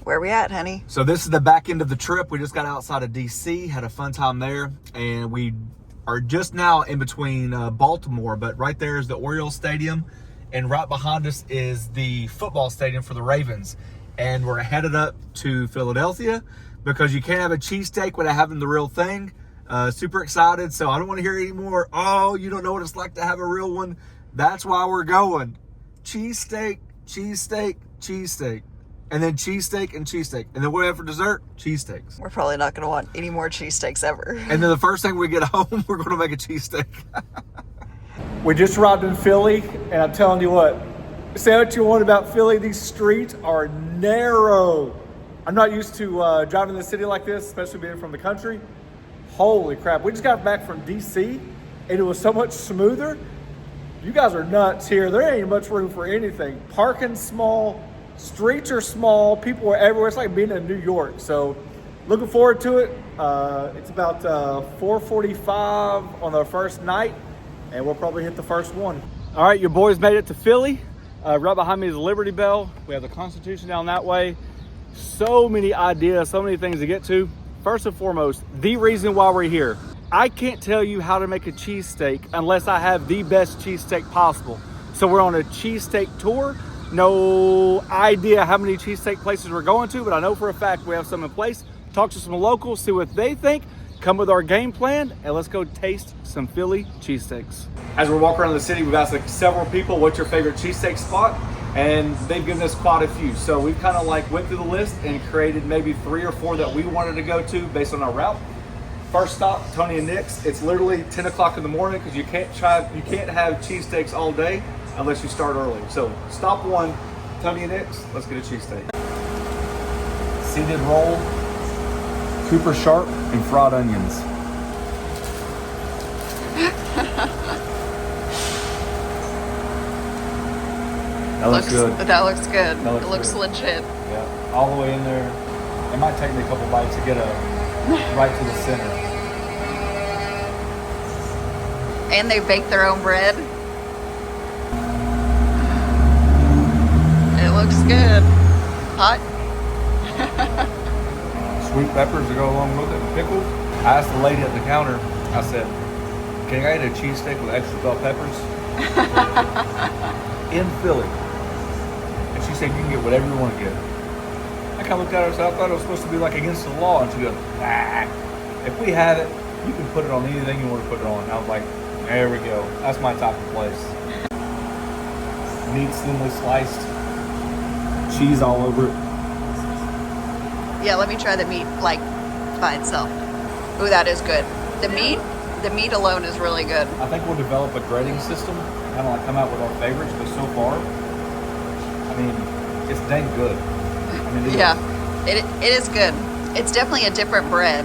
Where we at, honey? So this is the back end of the trip. We just got outside of DC, had a fun time there, and we are just now in between Baltimore, but right there is the Orioles Stadium, and right behind us is the football stadium for the Ravens. And we're headed up to Philadelphia because you can't have a cheesesteak without having the real thing. Super excited, so I don't want to hear any more, oh, you don't know what it's like to have a real one. That's why we're going. Cheesesteak, cheesesteak, cheesesteak. And then cheesesteak and cheesesteak. And then what do we have for dessert? Cheesesteaks. We're probably not going to want any more cheesesteaks ever. And then the first thing we get home, we're going to make a cheesesteak. We just arrived in Philly, and I'm telling you what, say what you want about Philly, these streets are narrow. I'm not used to driving in the city like this, especially being from the country. Holy crap. We just got back from DC, and it was so much smoother. You guys are nuts here. There ain't much room for anything. Parking's small. Streets are small, people are everywhere. It's like being in New York. So looking forward to it. It's about 4:45 on the first night, and we'll probably hit the first one. All right, your boys made it to Philly. Right behind me is the Liberty Bell. We have the Constitution down that way. So many ideas, so many things to get to. First and foremost, the reason why we're here. I can't tell you how to make a cheesesteak unless I have the best cheesesteak possible. So we're on a cheesesteak tour. No idea how many cheesesteak places we're going to, but I know for a fact we have some in place. Talk to some locals, see what they think, come with our game plan, and let's go taste some Philly cheesesteaks. As we're walking around the city, we've asked like several people, what's your favorite cheesesteak spot? And they've given us quite a few. So we've kind of like went through the list and created maybe 3 or 4 that we wanted to go to based on our route. First stop, Tony and Nick's. It's literally 10 o'clock in the morning because you can't have cheesesteaks all day unless you start early. So stop 1, Tony and Nick's, let's get a cheesesteak. Seeded roll, Cooper Sharp, and fried onions. That looks good. That looks good. It looks good. legit. Yeah, all the way in there. It might take me a couple bites to get right to the center. And they bake their own bread. It looks good. Hot. Sweet peppers to go along with it, and pickles. I asked the lady at the counter, I said, can I get a cheesesteak with extra bell peppers? In Philly. And she said, you can get whatever you want to get. I kind of looked at her and said, I thought it was supposed to be like against the law. And she goes, nah, if we have it, you can put it on anything you want to put it on. And I was like, there we go. That's my type of place. Meat thinly sliced. Cheese all over it. Yeah, let me try the meat like by itself. Ooh, that is good. The meat alone is really good. I think we'll develop a grading system, kind of like come out with our favorites, but so far, I mean, it's dang good. I mean, it is good. It's definitely a different bread.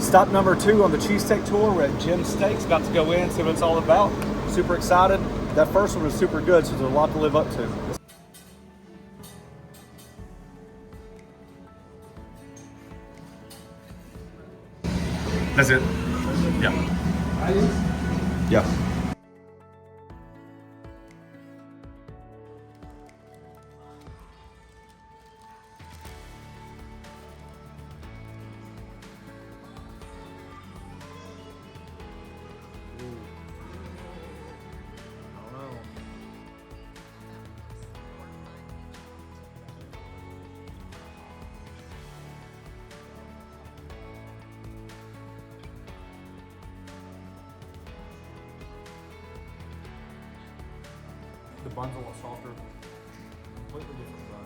Stop number 2 on the cheesesteak tour. We're at Jim's Steaks. About to go in, see what it's all about. Super excited. That first one was super good, so there's a lot to live up to. That's it? Yeah. Yeah. The bun's a little softer. Completely different bun.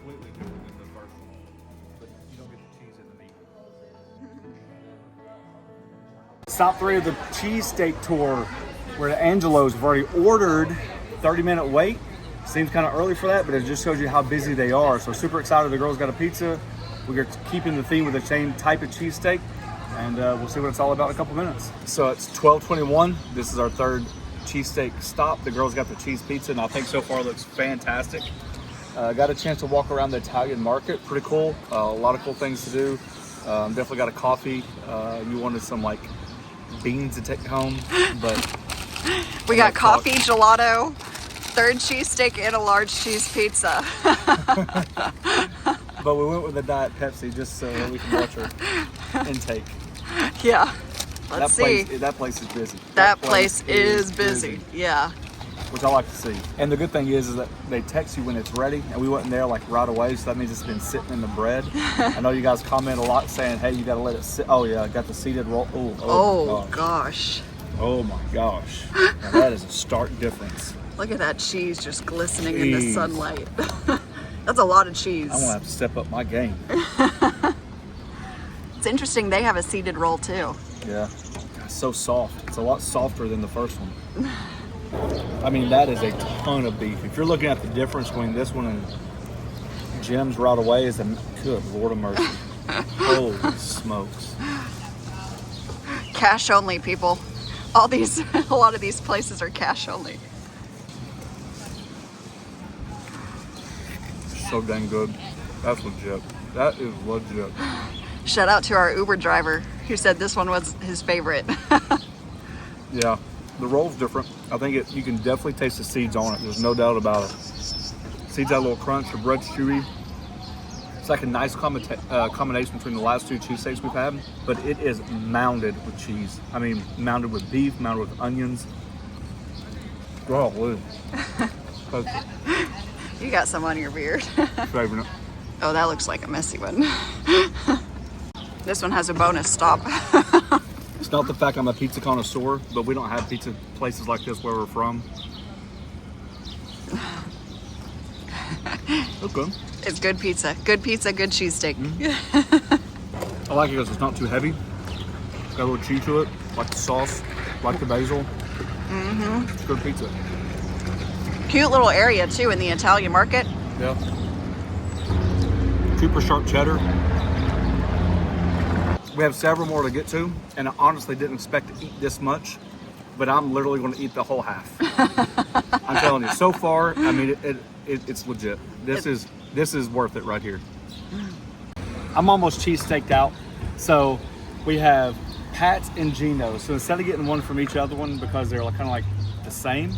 Completely different than the first one. But you don't get the cheese in the meat. Stop 3 of the cheesesteak tour. We're at Angelo's. We've already ordered. 30-minute wait. Seems kind of early for that, but it just shows you how busy they are. So super excited. The girls got a pizza. We're keeping the theme with the same type of cheesesteak. And we'll see what it's all about in a couple minutes. So it's 12:21. This is our 3rd cheesesteak stop. The girls got the cheese pizza, and I think so far it looks fantastic. Got a chance to walk around the Italian market. Pretty cool. A lot of cool things to do. Definitely got a coffee. You wanted some like beans to take home, but We got coffee, gelato, third cheesesteak, and a large cheese pizza. But we went with a Diet Pepsi just so we can watch our intake. Yeah. Let's see. That place is busy. That place is busy. Yeah. Which I like to see. And the good thing is that they text you when it's ready, and we wasn't there like right away, so that means it's been sitting in the bread. I know you guys comment a lot saying, hey, you gotta let it sit. Oh yeah, I got the seeded roll. Oh gosh. Oh my gosh. Now that is a stark difference. Look at that cheese just glistening in the sunlight. That's a lot of cheese. I'm gonna have to step up my game. It's interesting, they have a seeded roll too. Yeah, it's so soft. It's a lot softer than the first one. I mean, that is a ton of beef. If you're looking at the difference between this one and Jim's right away, is a good Lord of mercy. Holy smokes. Cash only, people. A lot of these places are cash only. So dang good. That's legit. That is legit. Shout out to our Uber driver who said this one was his favorite. Yeah, the roll's different. I think you can definitely taste the seeds on it. There's no doubt about it. Seeds have a little crunch, the bread's chewy. It's like a nice combination between the last two cheesesteaks we've had, but it is mounded with cheese. I mean, mounded with beef, mounded with onions. Oh, Lou. You got some on your beard. Favorite. Oh, that looks like a messy one. This one has a bonus stop. It's not the fact I'm a pizza connoisseur, but we don't have pizza places like this where we're from. Okay. It's good pizza. Good pizza, good cheesesteak. Mm-hmm. I like it because it's not too heavy. Got a little chew to it, like the sauce, like the basil. Mm-hmm. It's good pizza. Cute little area too in the Italian market. Yeah. Super sharp cheddar. We have several more to get to, and I honestly didn't expect to eat this much, but I'm literally going to eat the whole half. I'm telling you, so far, I mean, it's legit. This is worth it right here. I'm almost cheesesteaked out, so we have Pat's and Gino's. So instead of getting one from each other one because they're kind of like the same,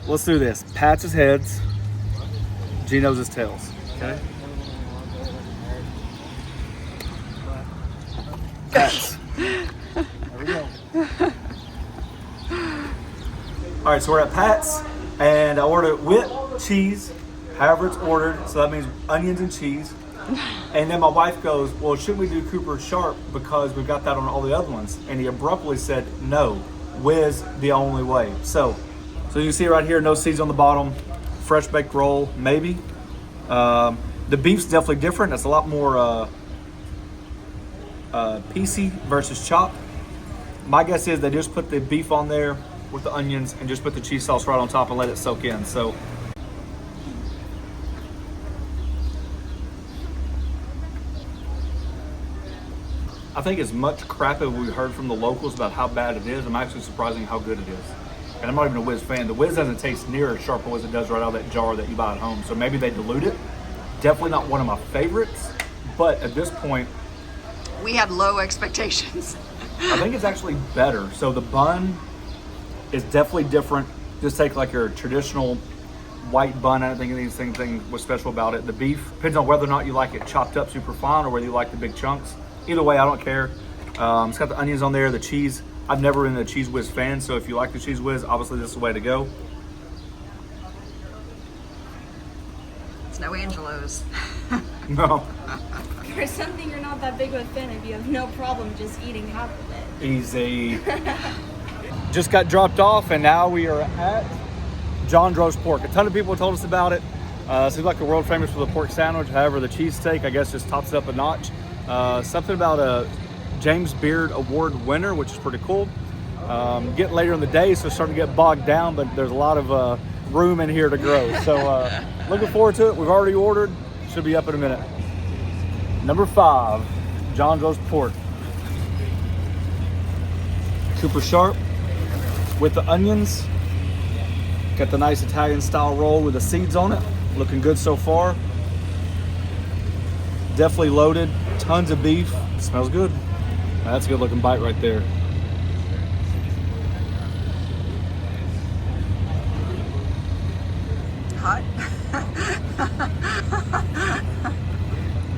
let's do this. Pat's is heads, Gino's is tails. Okay. Pat's. There we go. All right, so we're at Pat's, and I ordered with cheese, however it's ordered. So that means onions and cheese. And then my wife goes, well, shouldn't we do Cooper Sharp because we've got that on all the other ones? And he abruptly said, no, whiz the only way. So you can see right here, no seeds on the bottom, fresh baked roll, maybe. The beef's definitely different. It's a lot more piecey versus chopped. My guess is they just put the beef on there with the onions and just put the cheese sauce right on top and let it soak in. So I think as much crap as we heard from the locals about how bad it is, I'm actually surprising how good it is. And I'm not even a whiz fan. The whiz doesn't taste near as sharp as it does right out of that jar that you buy at home. So maybe they dilute it. Definitely not one of my favorites, but at this point, we had low expectations. I think it's actually better. So the bun is definitely different. Just take like your traditional white bun. I don't think anything was special about it. The beef depends on whether or not you like it chopped up super fine or whether you like the big chunks. Either way, I don't care. It's got the onions on there, the cheese. I've never been a Cheese Whiz fan, so if you like the Cheese Whiz, obviously this is the way to go. It's no Angelo's. No. For something you're not that big of a fan of, you have no problem just eating half of it. Easy. Just got dropped off, and now we are at John Roast Pork. A ton of people told us about it. Seems like the world famous for the pork sandwich. However, the cheesesteak, I guess, just tops it up a notch. Something about a James Beard Award winner, which is pretty cool. Getting later in the day, so it's starting to get bogged down, but there's a lot of room in here to grow. So looking forward to it. We've already ordered. Should be up in a minute. Number 5, John Roast Pork. Super sharp with the onions. Got the nice Italian style roll with the seeds on it. Looking good so far. Definitely loaded. Tons of beef. Smells good. That's a good looking bite right there. hot.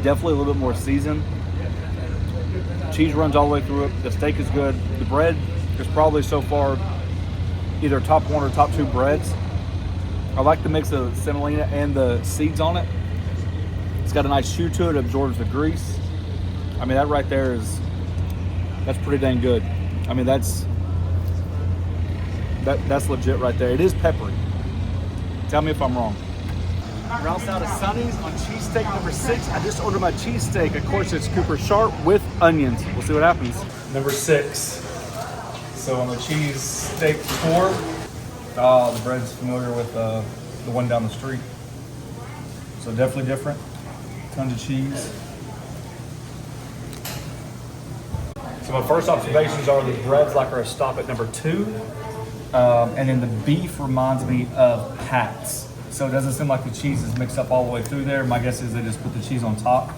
Definitely a little bit more seasoned. Cheese runs all the way through it. The steak is good. The bread is probably so far either top one or top two breads. I like the mix of semolina and the seeds on it. It's got a nice chew to it, absorbs the grease. I mean, that right there that's pretty dang good. I mean, that's legit right there. It is peppery. Tell me if I'm wrong. We're outside of Sonny's on cheesesteak number 6. I just ordered my cheesesteak. Of course, it's Cooper Sharp with onions. We'll see what happens. Number 6. So on the cheesesteak 4, oh, the bread's familiar with the one down the street. So definitely different. Tons of cheese. So my first observations are the breads like are a stop at number 2. And then the beef reminds me of Pat's. So it doesn't seem like the cheese is mixed up all the way through there. My guess is they just put the cheese on top.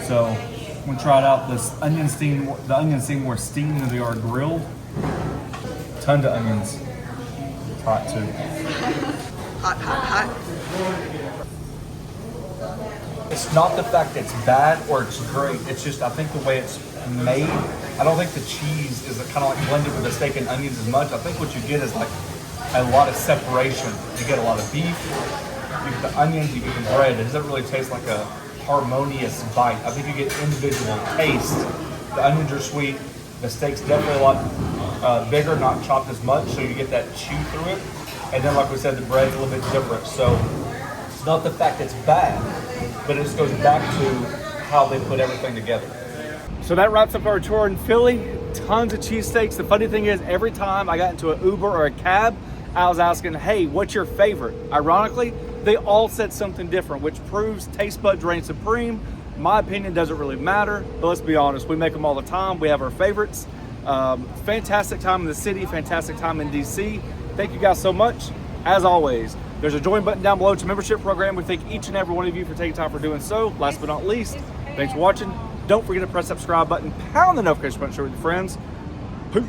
So I'm gonna try it out. The onions seem more steamed than they are grilled. Tons of onions. It's hot too. Hot, hot, hot. It's not the fact that it's bad or it's great. It's just, I think the way it's made, I don't think the cheese is kind of like blended with the steak and onions as much. I think what you get is like a lot of separation. You get a lot of beef, you get the onions, you get the bread. It doesn't really taste like a harmonious bite. I think you get individual taste. The onions are sweet. The steak's definitely a lot bigger, not chopped as much, so you get that chew through it. And then, like we said, the bread's a little bit different. So it's not the fact it's bad, but it just goes back to how they put everything together. So that wraps up our tour in Philly. Tons of cheesesteaks. The funny thing is, every time I got into an Uber or a cab, I was asking, hey, what's your favorite? Ironically, they all said something different, which proves taste buds reign supreme. My opinion doesn't really matter, but let's be honest, we make them all the time. We have our favorites. Fantastic time in the city, fantastic time in DC. Thank you guys so much. As always, there's a join button down below to membership program. We thank each and every one of you for taking time for doing so. Last but not least, thanks for watching. Don't forget to press that subscribe button, pound the notification button, share with your friends. Peace.